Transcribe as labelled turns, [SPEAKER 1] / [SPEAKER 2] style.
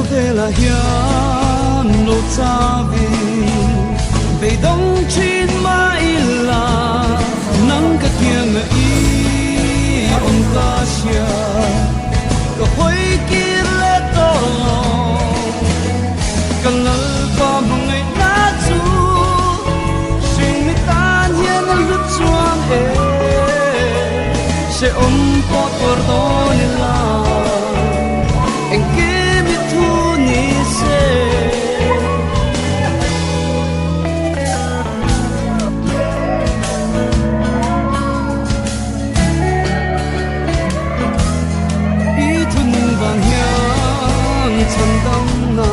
[SPEAKER 1] thế là hiền lộ cha về đông chín mãi là nắng cái kia mà ý ông ta xia cái khối kia lẽ to cái lỡ qua một ngày đã chú sinh mi tan hiền lúc chuang sẽ ôm có tuổi to nên là anh kia biết thu ni sẽ ý thun vàng hiền chân tâm na